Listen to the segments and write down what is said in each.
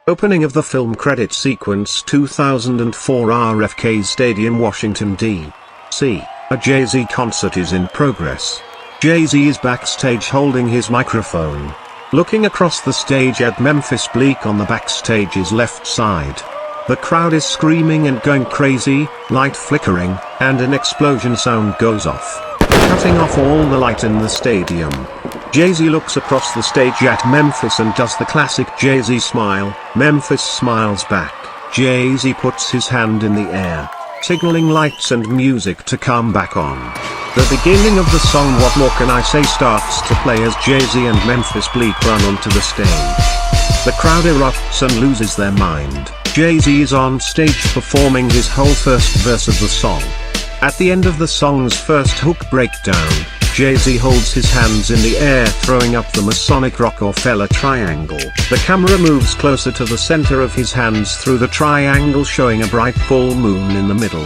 Opening of the film credit sequence 2004 RFK Stadium, Washington, D.C. A Jay-Z concert is in progress. Jay-Z is backstage holding his microphone. Looking across the stage at Memphis Bleak on the backstage's left side. The crowd is screaming and going crazy, light flickering, and an explosion sound goes off, cutting off all the light in the stadium. Jay-Z looks across the stage at Memphis and does the classic Jay-Z smile. Memphis smiles back. Jay-Z puts his hand in the air, signaling lights and music to come back on. The beginning of the song What More Can I Say starts to play as Jay-Z and Memphis Bleak run onto the stage. The crowd erupts and loses their mind. Jay-Z is on stage performing his whole first verse of the song. At the end of the song's first hook breakdown, Jay-Z holds his hands in the air throwing up the Masonic Rockefeller triangle. The camera moves closer to the center of his hands through the triangle, showing a bright full moon in the middle.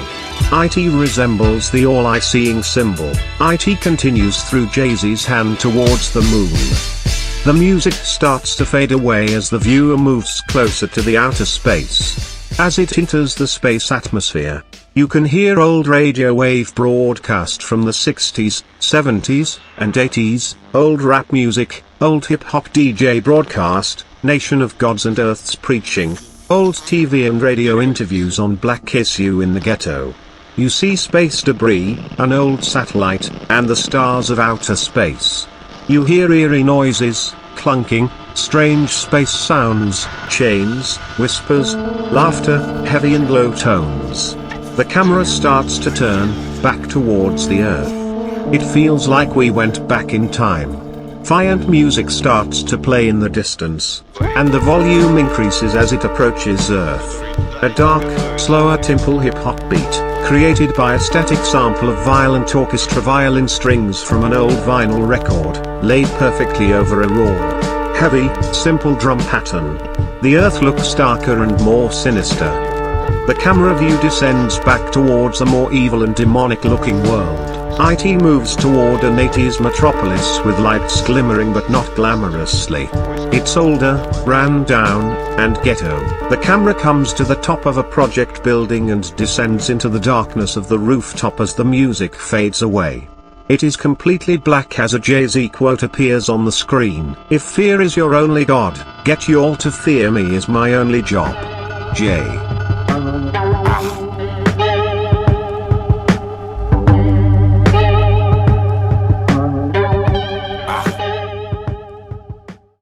It resembles the all-eye-seeing symbol. It continues through Jay-Z's hand towards the moon. The music starts to fade away as the viewer moves closer to the outer space. As it enters the space atmosphere, you can hear old radio wave broadcast from the 60s, 70s, and 80s, old rap music, old hip-hop DJ broadcast, Nation of Gods and Earth's preaching, old TV and radio interviews on Black Issue in the Ghetto. You see space debris, an old satellite, and the stars of outer space. You hear eerie noises, clunking, strange space sounds, chains, whispers, laughter, heavy and low tones. The camera starts to turn, back towards the Earth. It feels like we went back in time. Fiant music starts to play in the distance, and the volume increases as it approaches Earth. A dark, slower tempo hip-hop beat, created by a static sample of violent orchestra violin strings from an old vinyl record, laid perfectly over a raw, heavy, simple drum pattern. The Earth looks darker and more sinister. The camera view descends back towards a more evil and demonic-looking world. It moves toward an 80s metropolis with lights glimmering but not glamorously. It's older, ran down, and ghetto. The camera comes to the top of a project building and descends into the darkness of the rooftop as the music fades away. It is completely black as a Jay-Z quote appears on the screen. "If fear is your only god, get you all to fear me is my only job. Jay."